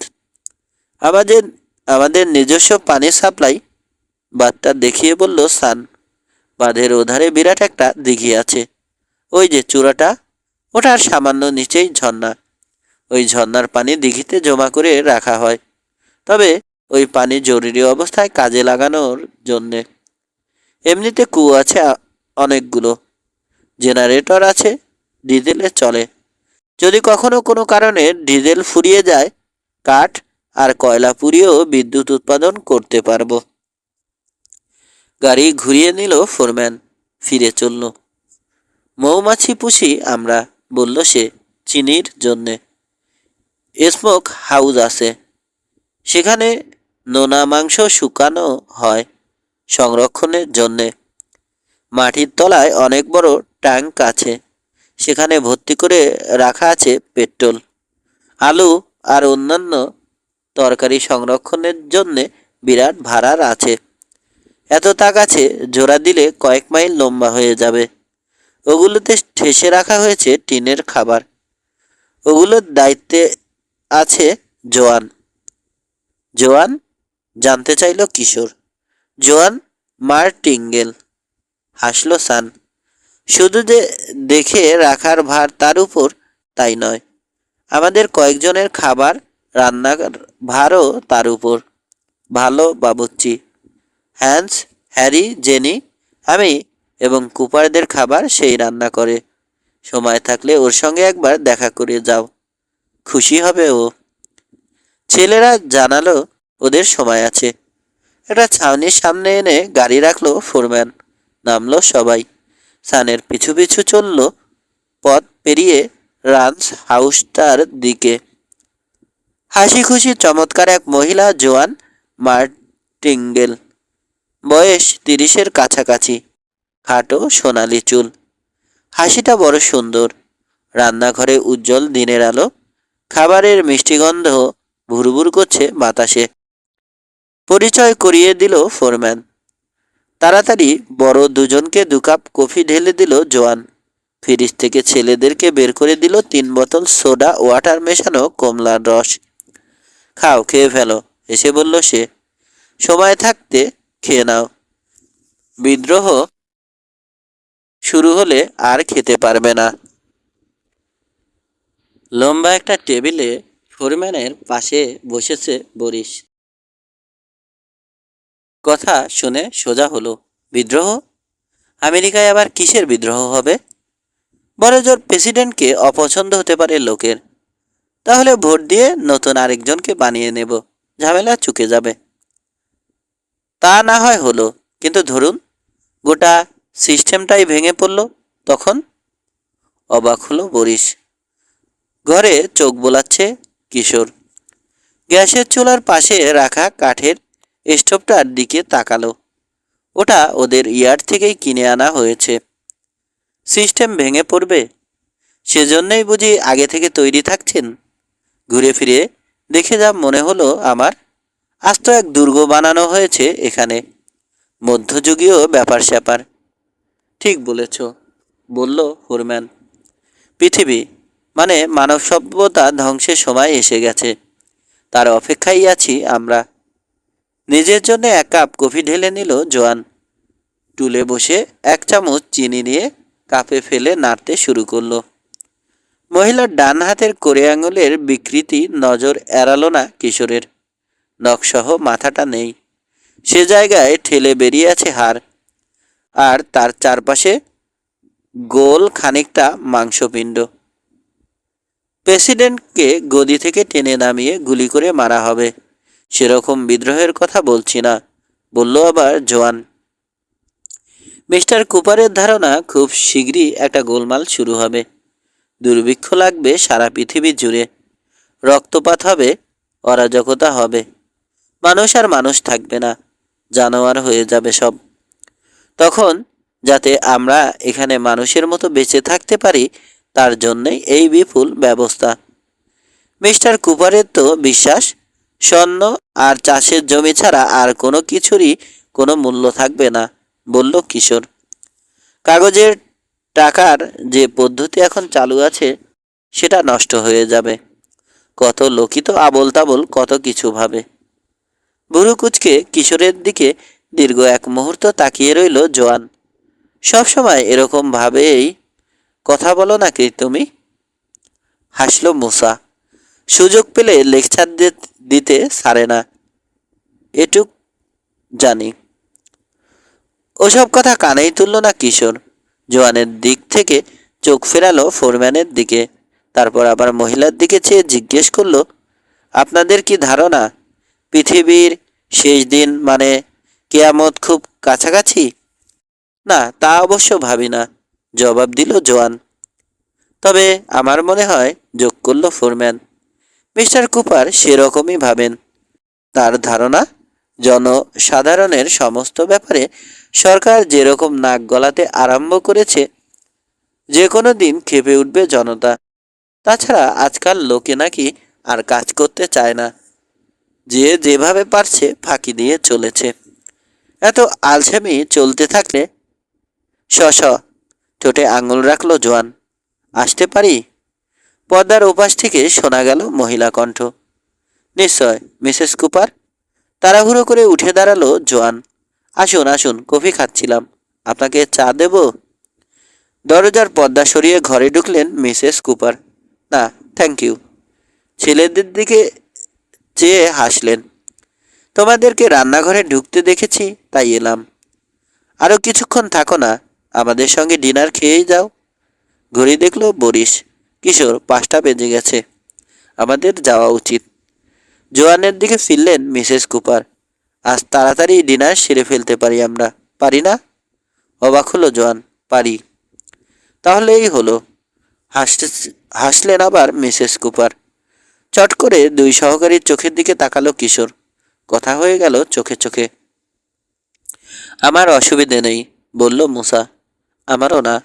আমাদের আমাদের নিজস্ব পানি সাপ্লাই। বাঁধটা দেখিয়ে বলল সান। বাঁধের ওধারে বিরাট একটা দিঘি আছে। ওই যে চূড়াটা, ওটার সামান্য নিচেই ঝর্ণা। ওই ঝর্ণার পানি দিঘিতে জমা করে রাখা হয়, তবে ওই পানি জরুরি অবস্থায় কাজে লাগানোর জন্যে। এমনিতে কুয়ো আছে অনেকগুলো। জেনারেটর আছে, ডিজেলে চলে। যদি কখনো কোনো কারণে ডিজেল ফুরিয়ে যায়, কাঠ আর কয়লা পুড়িয়েও বিদ্যুৎ উৎপাদন করতে পারবো। গাড়ি ঘুরিয়ে নিল ফোরম্যান, ফিরে চলল। মৌমাছি পুষি আমরা, বলল সে, চিনির জন্যে। স্মোক হাউস আছে, সেখানে নোনা মাংস শুকানো হয় সংরক্ষণের জন্যে। মাটির তলায় অনেক বড় ট্যাঙ্ক আছে, সেখানে ভর্তি করে রাখা আছে পেট্রোল। আলু আর অন্যান্য তরকারি সংরক্ষণের জন্যে বিরাট ভাড়ার আছে। এত তাক আছে, জোড়া দিলে কয়েক মাইল লম্বা হয়ে যাবে। ওগুলোতে ঠেসে রাখা হয়েছে টিনের খাবার। ওগুলোর দায়িত্বে আছে জোয়ান। জোয়ান? জানতে চাইল কিশোর। জোয়ান মার্টিঙ্গেল, হাসল সান। শুধু যে দেখে রাখার ভার তার উপর তাই নয়, আমাদের কয়েকজনের খাবার রান্নার ভারও তার উপর। ভালো বাবুর্চি। হ্যান্স, হ্যারি, জেনি, আমি এবং কুপারদের খাবার সেই রান্না করে। সময় থাকলে ওর সঙ্গে একবার দেখা করে যাও, খুশি হবে ও। ছেলেরা জানালো ওদের সময় আছে। একটা ছাউনির সামনে এনে গাড়ি রাখলো ফোরম্যান। নামলো সবাই। সানের পিছু পিছু চলল পথ পেরিয়ে রান্স হাউসটার দিকে। হাসি খুশি চমৎকার এক মহিলা, জোয়ান মার্টিঙ্গেল, বয়স 30-এর কাছাকাছি, খাটো সোনালি চুল। হাসিটা বড় সুন্দর। রান্নাঘরে উজ্জ্বল দিনের আলো, খাবারের মিষ্টি গন্ধ ভুরভুর করছে বাতাসে। পরিচয় করিয়ে দিল ফোরম্যান। তাড়াতাড়ি বড় দুজনকে 2 কাপ কফি ঢেলে দিল জোয়ান। ফ্রিজ থেকে ছেলেদেরকে বের করে দিল 3 বোতল সোডা ওয়াটার মেশানো কমলার রস। খাও, খেয়ে ফেলো, এসে বলল সে। সময় থাকতে খেয়ে নাও, বিদ্রোহ শুরু হলে আর খেতে পারবে না। লম্বা একটা টেবিলে ফোরম্যানের পাশে বসেছে বরিস। কথা শুনে সোজা হলো। বিদ্রোহ? আমেরিকায় আবার কিসের বিদ্রোহ হবে? বড়জোর প্রেসিডেন্টকে অপছন্দ হতে পারে লোকের, তাহলে ভোট দিয়ে নতুন আরেকজনকে বানিয়ে নেব, ঝামেলা চুকে যাবে। তা না হয় হলো, কিন্তু ধরুন গোটা সিস্টেমটাই ভেঙে পড়ল, তখন? অবাক হলো বরিস। ঘরে চোখ বোলাচ্ছে কিশোর। গ্যাসের চুলার পাশে রাখা কাঠের স্টোভটার দিকে তাকালো। ওটা ওদের ইয়ার্ড থেকেই কিনে আনা হয়েছে। সিস্টেম ভেঙে পড়বে, সেজন্যই বুঝি আগে থেকে তৈরি থাকছেন? ঘুরে ফিরে দেখে যা মনে হলো আমার, আজ তো এক দুর্গ বানানো হয়েছে এখানে, মধ্যযুগীয় ব্যাপার স্যাপার। ঠিক বলেছ, বলল ফোরম্যান। পৃথিবী মানে মানব সভ্যতা ধ্বংসের সময় এসে গেছে, তার অপেক্ষায় আছি আমরা। নিজের জন্য এক কাপ কফি ঢেলে নিল জোয়ান। টুলে বসে এক চামচ চিনি নিয়ে কাপে ফেলে নাড়তে শুরু করলো। মহিলার ডান হাতের কড়ে আঙুলের বিকৃতি নজর এড়ালো না কিশোরের। নখসহ মাথাটা নেই, সে জায়গায় ঠেলে বেরিয়ে আছে হাড়, আর তার চারপাশে গোল খানিকটা মাংসপিণ্ড। প্রেসিডেন্টকে গদি থেকে টেনে নামিয়ে গুলি করে মারা হবে, সেরকম বিদ্রোহের কথা বলছি না, বলল আবার জোয়ান। মিস্টার কুপারের ধারণা খুব শীঘ্রই একটা গোলমাল শুরু হবে। দুর্ভিক্ষ লাগবে সারা পৃথিবী জুড়ে, রক্তপাত হবে, অরাজকতা হবে, মানুষ আর মানুষ থাকবে না, জানোয়ার হয়ে যাবে সব। তখন যাতে আমরা এখানে মানুষের মতো বেঁচে থাকতে পারি, তার জন্যই এই বিপুল ব্যবস্থা। মিস্টার কুপারের তো বিশ্বাস স্বর্ণ আর চাষের জমি ছাড়া আর কোনো কিছুরই কোনো মূল্য থাকবে না, বলল কিশোর। কাগজের টাকার যে পদ্ধতি এখন চালু আছে সেটা নষ্ট হয়ে যাবে। কত লোকই তো আবোল তাবোল কত কিছু ভাবে। বুড়ো কুচকে কিশোরের দিকে দীর্ঘ এক মুহূর্ত তাকিয়ে রইল জোয়ান। সবসময় এরকম ভাবেই কথা বলো নাকি তুমি? হাসল মুসা। সুযোগ পেলে লেকচার দিতে ছাড়ে না, এটুক জানি। ওসব কথা কানেই তুলল না কিশোর। জোয়ানের দিক থেকে চোখ ফেরালো ফোরম্যানের দিকে, তারপর আবার মহিলার দিকে চেয়ে জিজ্ঞেস করলো, আপনাদের কি ধারণা পৃথিবীর শেষ দিন মানে কেয়ামত খুব কাছাকাছি? না, তা অবশ্য ভাবি না, জবাব দিল জোয়ান। তবে আমার মনে হয়, যোগ করল ফোরম্যান, মিস্টার কুপার সেরকমই ভাবেন। তার ধারণা জনসাধারণের সমস্ত ব্যাপারে সরকার যেরকম নাক গলাতে আরম্ভ করেছে, যে কোনো দিন খেপে উঠবে জনতা। তাছাড়া আজকাল লোকে নাকি আর কাজ করতে চায় না, যে যেভাবে পারছে ফাঁকি দিয়ে চলেছে। এত আলসেমি চলতে থাকলে ঠোঁটে আঙুল রাখলো জোয়ান। আসতে পারি? পর্দার ওপাশ থেকে শোনা গেল মহিলা কণ্ঠ। নিশ্চয় মিসেস কুপার। তাড়াহুড়ো করে উঠে দাঁড়ালো জোয়ান। আসুন আসুন, কফি খাচ্ছিলাম, আপনাকে চা দেব? দরজার পর্দা সরিয়ে ঘরে ঢুকলেন মিসেস কুপার। না থ্যাংক ইউ। ছেলেদের দিকে চেয়ে হাসলেন। তোমাদেরকে রান্নাঘরে ঢুকতে দেখেছি তাই এলাম। আরও কিছুক্ষণ থাকো না, আমাদের সঙ্গে ডিনার খেয়েই যাও। ঘড়ি দেখলো বরিশ। কিশোর, 5টা বেজে গেছে, আমাদের যাওয়া উচিত। জোয়ানের দিকে ফিরলেন মিসেস কুপার। আজ তাড়াতাড়ি ডিনার সেরে ফেলতে পারি আমরা, পারি না? অবাক হলো জোয়ান। পারি। তাহলে এই হলো। হাসলেন আবার মিসেস কুপার। চট করে দুই সহকারীর চোখের দিকে তাকালো কিশোর। কথা হয়ে গেল চোখে চোখে। আমার অসুবিধে নেই, বলল মুসা। আমারও না,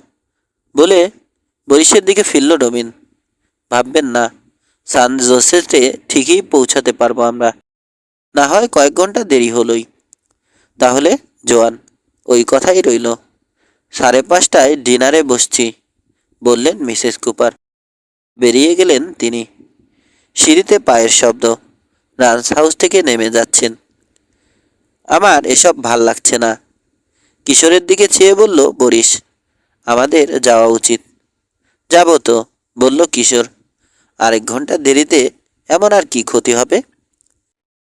বলে বরিশের দিকে ফিরল ডোমিন। ভাববেন না, সান জোসেতে ঠিকই পৌঁছাতে পারবো আমরা, না হয় কয়েক ঘন্টা দেরি হলোই। তাহলে জোয়ান, ওই কথাই রইল। 5:30টায় ডিনারে বসছি, বললেন মিসেস কুপার। বেরিয়ে গেলেন তিনি। সিঁড়িতে পায়ের শব্দ। রান্স হাউস থেকে নেমে যাচ্ছেন। আমার এসব ভাল লাগছে না, কিশোরের দিকে চেয়ে বলল বরিশ। আমাদের যাওয়া উচিত। যাব তো, বলল কিশোর। 1 ঘন্টা দেরিতে এমন আর কি ক্ষতি হবে?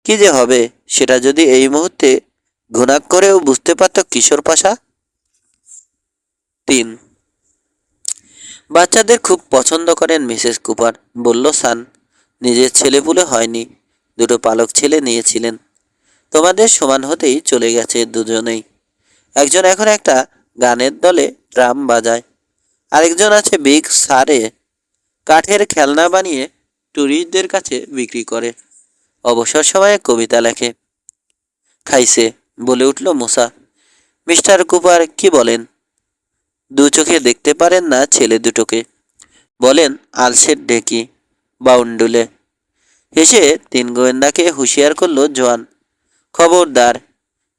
কি যে হবে সেটা যদি এই মুহূর্তে ঘুণাক্ষরেও বুঝতে পারত কিশোর পাশা। 3 বাচ্চাদের খুব পছন্দ করেন মিসেস কুপার, বলল সান। নিজের ছেলেপুলে হয়নি, 2টো পালক ছেলে নিয়েছিলেন। তোমাদের সমান হতেই চলে গেছে দুজনেই। একজন এখন একটা গানের দলে ড্রাম বাজায়, আরেকজন আছে বিগ সারে কাঠের খেলনা বানিয়ে টুরিস্টদের কাছে বিক্রি করে, অবসর সময়ে কবিতা লেখে। খাইছে, বলে উঠল মুসা। মিস্টার কুপার কি বলেন? 2 চোখে দেখতে পারেন না ছেলে দুটোকে, বলেন আলসের ঢেকি বাউন্ডুলে। হেসে 3 গোয়েন্দাকে হুঁশিয়ার করলো জোয়ান। খবরদার,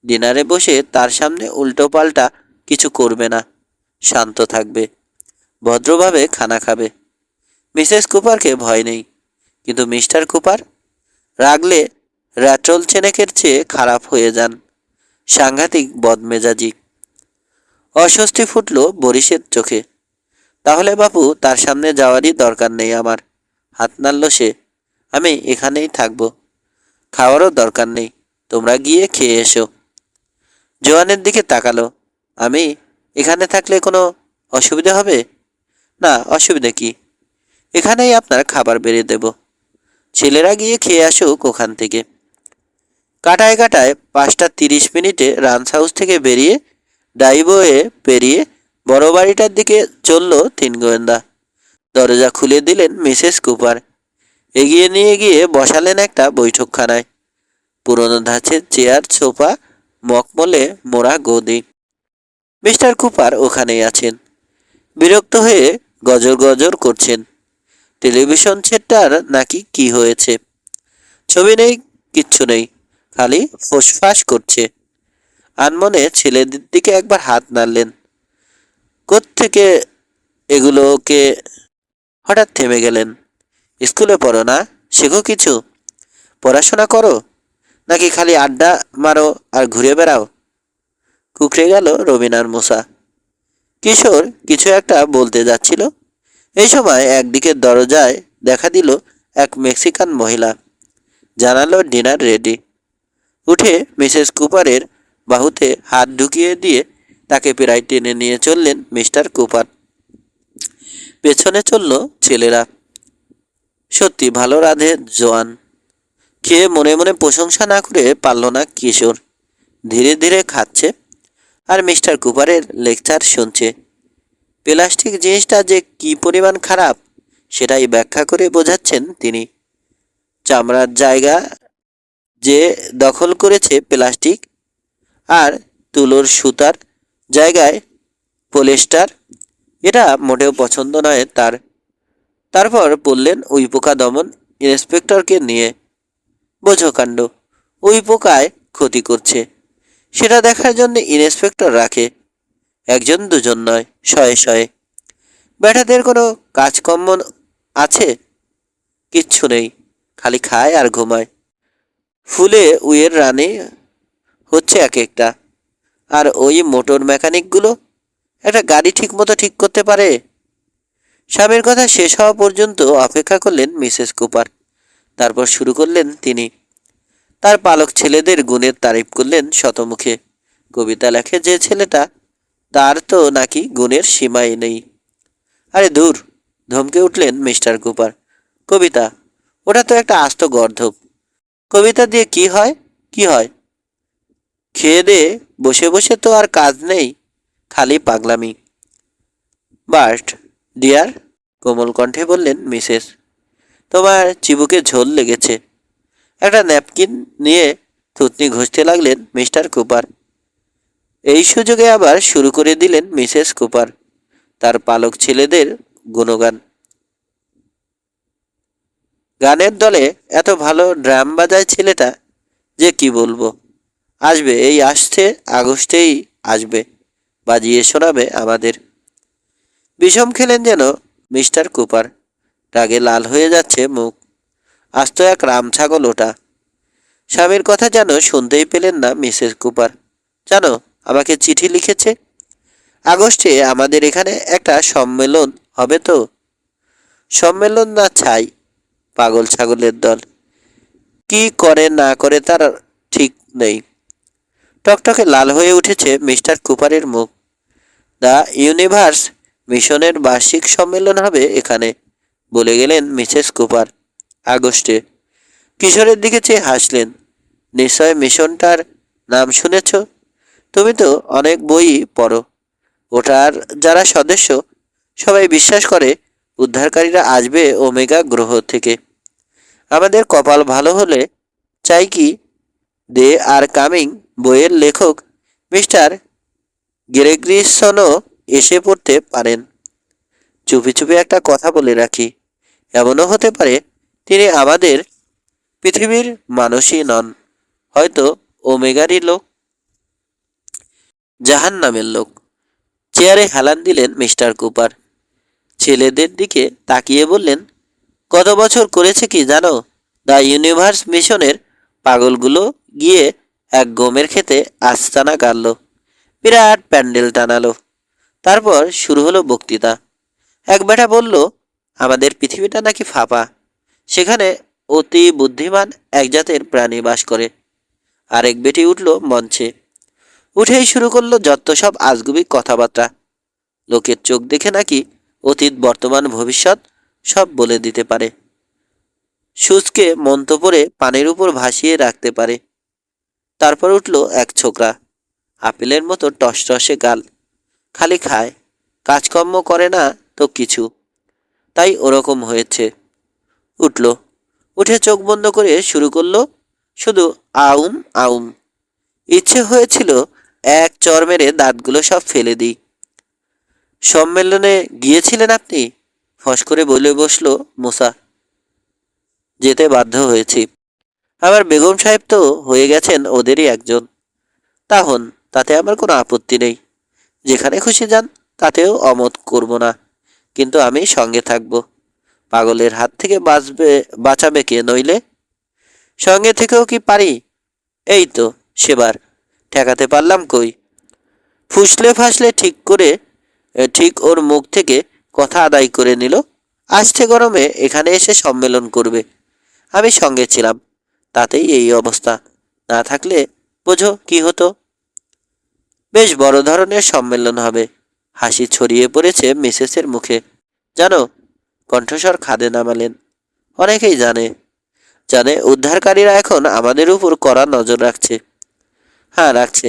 ডিনারে বসে তার সামনে উল্টো পাল্টা কিছু করবে না, শান্ত থাকবে। ভদ্রভাবে খানা খাবে। মিসেস কুপারকে ভয় নেই, কিন্তু মিস্টার কুপার রাগলে র্যাটল চেনেকের চেয়ে খারাপ হয়ে যান। সাংঘাতিক বদমেজাজি। অস্বস্তি ফুটল বরিশের চোখে। তাহলে বাপু, তার সামনে যাওয়ারই দরকার নেই আমার। হাত নাড়ল সে। আমি এখানেই থাকবো। খাওয়ারও দরকার নেই, তোমরা গিয়ে খেয়ে এসো। জোয়ানের দিকে তাকালো। আমি এখানে থাকলে কোনো অসুবিধা হবে? না, অসুবিধা কি? এখানেই আপনার খাবার বেড়ে দেব। ছেলেরা গিয়ে খেয়ে আসুক ওখান থেকে। কাটায় কাটায় 5:30 রান্স হাউস থেকে বেরিয়ে ডাইবোয়ে পেরিয়ে বড় বাড়িটার দিকে চলল তিন গোয়েন্দা। দরজা খুলে দিলেন মিসেস কুপার। এগিয়ে নিয়ে গিয়ে বসালেন একটা বৈঠকখানায়। পুরনো ধাঁচের চেয়ার, সোফা, মকমলে মোড়া গদি। মিস্টার কুপার ওখানেই আছেন। বিরক্ত হয়ে গজর গজর করছেন। টেলিভিশন সেটটার নাকি কি হয়েছে? ছবি নেই, কিচ্ছু নেই, খালি ফোসফাস করছে। আনমনে ছেলেদের দিকে একবার হাত নাড়লেন। কোত্থেকে এগুলোকে? হঠাৎ থেমে গেলেন। স্কুলে পড়ো না? শেখো কিছু? পড়াশোনা করো, নাকি খালি আড্ডা মারো আর ঘুরে বেড়াও? কুকড়ে গেল রবিনার মূসা। কিশোর কিছু একটা বলতে যাচ্ছিল, এই সময় একদিকের দরজায় দেখা দিল এক মেক্সিকান মহিলা। জানালো ডিনার রেডি। উঠে মিসেস কুপারের বাহুতে হাত ঢুকিয়ে দিয়ে তাকে প্রায় টেনে নিয়ে চললেন মিস্টার কুপার। পেছনে চলল ছেলেরা। সত্যি ভালো রাঁধে জোয়ান। খেয়ে মনে মনে প্রশংসা না করে পারল না কিশোর। ধীরে ধীরে খাচ্ছে আর মিস্টার কুপারের লেকচার শুনছে। প্লাস্টিক জিনিসটা যে কী পরিমাণ খারাপ সেটাই ব্যাখ্যা করে বোঝাচ্ছেন তিনি। চামড়ার জায়গা যে দখল করেছে প্লাস্টিক, আর তুলোর সুতার জায়গায় পলিস্টার, এটা মোটেও পছন্দ নয় তার। তারপর বললেন উইপোকা দমন ইন্সপেক্টরকে নিয়ে। বোঝো কাণ্ড, উইপোকায় ক্ষতি করছে সেটা দেখার জন্য ইন্সপেক্টর রাখে। একজন দুজন নয়, শয়ে শয়ে। ব্যাটাদের কোনো কাজকর্ম আছে? কিচ্ছু নেই, খালি খায় আর ঘুমায়। ফুলে উইয়ের রানী হচ্ছে এক একটা। আর ওই মোটর মেকানিকগুলো একটা গাড়ি ঠিকমতো ঠিক করতে পারে? স্বামীর কথা শেষ হওয়া পর্যন্ত অপেক্ষা করলেন মিসেস কুপার। তারপর শুরু করলেন তিনি। তার পালক ছেলেদের গুণের তারিফ করলেন শতমুখে। কবিতা লেখে যে ছেলেটা, তার তো নাকি গুণের সীমাই নেই। আরে দূর, ধমকে উঠলেন মিস্টার কুপার। কবিতা? ওটা তো একটা আস্ত গর্ধব। কবিতা দিয়ে কি হয়? কি হয়? খেয়ে দে বসে বসে তো আর কাজ নেই, খালি পাগলামি। বার্ট ডিয়ার, কোমল কণ্ঠে বললেন মিসেস, তোমার চিবুকে ঝোল লেগেছে। একটা ন্যাপকিন নিয়ে থুতনি ঘষতে লাগলেন মিস্টার কুপার। এই সুযোগে আবার শুরু করে দিলেন মিসেস কুপার তার পালক ছেলেদের গুণগান। গানের দলে এত ভালো ড্রাম বাজায় ছেলেটা যে কি বলবো। আসবে, এই আসছে আগস্টেই আসবে, বাজিয়ে শোনাবে আমাদের। বিষম খেলেন যেন মিস্টার কুপার। রাগে লাল হয়ে যাচ্ছে মুখ। আস্ত এক রাম ছাগল ওটা। স্বামীর কথা যেন শুনতেই পেলেন না মিসেস কুপার। জানো, আমাকে চিঠি লিখেছে। আগস্টে আমাদের এখানে একটা সম্মেলন হবে তো। সম্মেলন না ছাই, পাগল ছাগলের দল। কি করে না করে তার ঠিক নেই। টকটকে লাল হয়ে উঠেছে মিস্টার কুপারের মুখ। দ্য ইউনিভার্স মিশনের বার্ষিক সম্মেলন হবে এখানে, বলে গেলেন মিসেস কুপার। আগস্টে। কিশোরের দিকে চেয়ে হাসলেন। নিশ্চয় মিশনটার নাম শুনেছ। তুমি তো অনেক বই পড়ো। ওটার যারা সদস্য সবাই বিশ্বাস করে উদ্ধারকারীরা আসবে ওমেগা গ্রহ থেকে। আমাদের কপাল ভালো হলে চাই কি দে আর কামিং বইয়ের লেখক মিস্টার গ্রেগরিসনও এসে পড়তে পারেন। চুপি চুপি একটা কথা বলে রাখি, এমনও হতে পারে তিনি আমাদের পৃথিবীর মানুষই নন, হয়তো ওমেগারই লোক, জাহান্নামের লোক। চেয়ারে হেলান দিলেন মিস্টার কুপার। ছেলেদের দিকে তাকিয়ে বললেন, গত বছর করেছে কি জানো? দ্য ইউনিভার্স মিশনের পাগলগুলো গিয়ে এক গমের খেতে আস্তানা গাড়ল, বিরাট প্যান্ডেল টানালো। তারপর শুরু হলো বক্তৃতা। এক বেটা বলল, আমাদের পৃথিবীটা নাকি ফাঁপা, সেখানে অতি বুদ্ধিমান এক জাতের প্রাণী বাস করে। আরেক বেটি উঠল মঞ্চে, উঠেই শুরু করলো যত সব আজগুবি কথাবার্তা। লোকের চোখ দেখে নাকি অতীত বর্তমান ভবিষ্যৎ সব বলে দিতে পারে, সূচকে মন্ত্র পড়ে পানির উপর ভাসিয়ে রাখতে পারে। তারপর উঠল এক ছোকরা, আপেলের মতো টসটসে গাল, খালি খায়, কাজকর্ম করে না তো কিছু, তাই ওরকম হয়েছে। উঠল, উঠে চোখ বন্ধ করে শুরু করলো শুধু আউম আউম। ইচ্ছে হয়েছিল এক চর মেরে দাঁতগুলো সব ফেলে দিই। সম্মেলনে গিয়েছিলেন আপনি? ফস করে বলে বসলো মুসা। যেতে বাধ্য হয়েছি। আমার বেগম সাহেব তো হয়ে গেছেন ওদেরই একজন। তা হন, তাতে আমার কোনো আপত্তি নেই। যেখানে খুশি যান, তাতেও অমত করব না। কিন্তু আমি সঙ্গে থাকব। পাগলের হাত থেকে বাঁচাবে কে নইলে? সঙ্গে থেকেও কি পারি? এই তো সেবার ঠেকাতে পারলাম কই। ফুসলে ফাসলে ঠিক ওর মুখ থেকে কথা আদায় করে নিল, আসছে গরমে এখানে এসে সম্মেলন করবে। আমি সঙ্গে ছিলাম, তাতেই এই অবস্থা। না থাকলে বোঝো কি হতো। বেশ বড় ধরনের সম্মেলন হবে। হাসি ছড়িয়ে পড়েছে মিসেসের মুখে। জানো, কণ্ঠস্বর খাদে নামালেন, অনেকেই জানে জানে উদ্ধারকারীরা এখন আমাদের উপর কড়া নজর রাখছে। হ্যাঁ, রাখছে।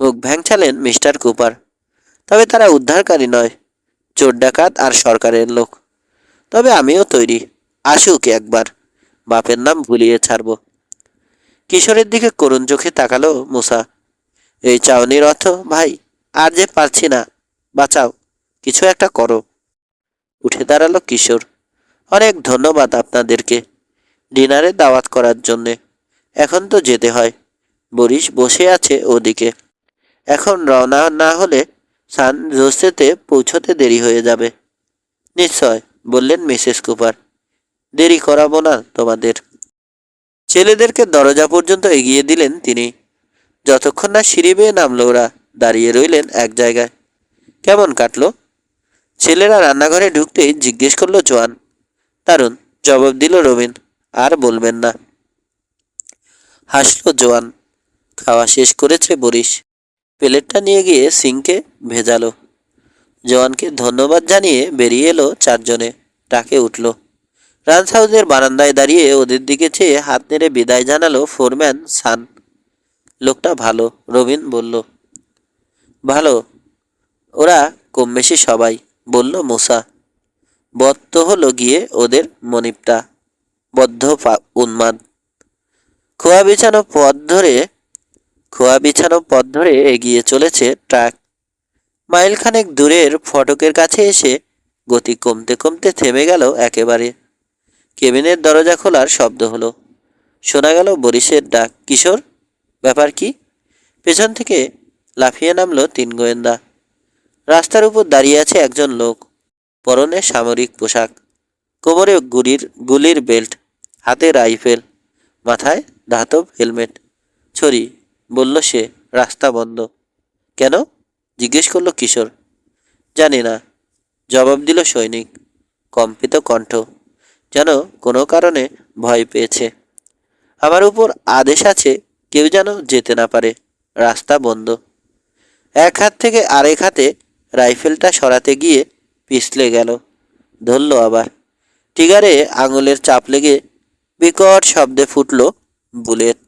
মুখ ভ্যাংচালেন মিস্টার কুপার। তবে তারা উদ্ধারকারী নয়, চোর ডাকাত আর সরকারের লোক। তবে আমিও তৈরি, আসুক একবার, বাপের নাম ভুলিয়ে ছাড়ব। কিশোরের দিকে করুণ চোখে তাকালো মুসা। এই চাউনির অর্থ, ভাই আর যে পারছি না, বাঁচাও, কিছু একটা করো। উঠে দাঁড়ালো কিশোর। অনেক ধন্যবাদ আপনাদেরকে ডিনারে দাওয়াত করার জন্যে। এখন তো যেতে হয়। বরিশ বসে আছে ওদিকে। এখন রওনা না হলে সান জোসেতে পৌঁছতে দেরি হয়ে যাবে। নিশ্চয়, বললেন মিসেস কুপার। দেরি করাবো না তোমাদের। ছেলেদেরকে দরজা পর্যন্ত এগিয়ে দিলেন তিনি। যতক্ষণ না সিঁড়ি বেয়ে নামলো ওরা, দাঁড়িয়ে রইলেন এক জায়গায়। কেমন কাটলো? ছেলেরা রান্নাঘরে ঢুকতেই জিজ্ঞেস করলো জোয়ান। দারুণ, জবাব দিল রবিন। আর বলবেন না। হাসলো জোয়ান। খাওয়া শেষ করেছে বরিশ। প্লেটটা নিয়ে গিয়ে সিংকে ভেজালো। জওয়ানকে ধন্যবাদ জানিয়ে বেরিয়ে এলো চারজনে। ডাকে উঠল। রান্স হাউসের বারান্দায় দাঁড়িয়ে ওদের দিকে চেয়ে হাত নেড়ে বিদায় জানালো ফোরম্যান সান। লোকটা ভালো, রবিন বলল। ভালো ওরা কম বেশি সবাই, বলল মুসা। বদ্ধ হলো গিয়ে ওদের মনিবটা, উন্মাদ। খোয়া বিছানো পথ ধরে এগিয়ে চলেছে ট্রাক। মাইলখানেক দূরের ফটকের কাছে এসে গতি কমতে কমতে থেমে গেল একেবারে। কেবিনের দরজা খোলার শব্দ হলো। শোনা গেল বরিশের ডাক, কিশোর, ব্যাপার কি? পেছন থেকে লাফিয়ে নামলো তিন গোয়েন্দা। রাস্তার উপর দাঁড়িয়ে আছে একজন লোক, পরনে সামরিক পোশাক, কোমরে গুলির বেল্ট, হাতে রাইফেল, মাথায় ধাতব হেলমেট, ছড়ি। বলল সে, রাস্তা বন্ধ। কেন? জিজ্ঞেস করলো কিশোর। জানি না, জবাব দিল সৈনিক, কম্পিত কণ্ঠ, যেন কোনো কারণে ভয় পেয়েছে। আমার উপর আদেশ আছে, কেউ যেন যেতে না পারে, রাস্তা বন্ধ। এক হাত থেকে আরেক হাতে রাইফেলটা সরাতে গিয়ে পিছলে গেল। ধরল আবার। ট্রিগারে আঙুলের চাপ লেগে বিকট শব্দে ফুটল বুলেট।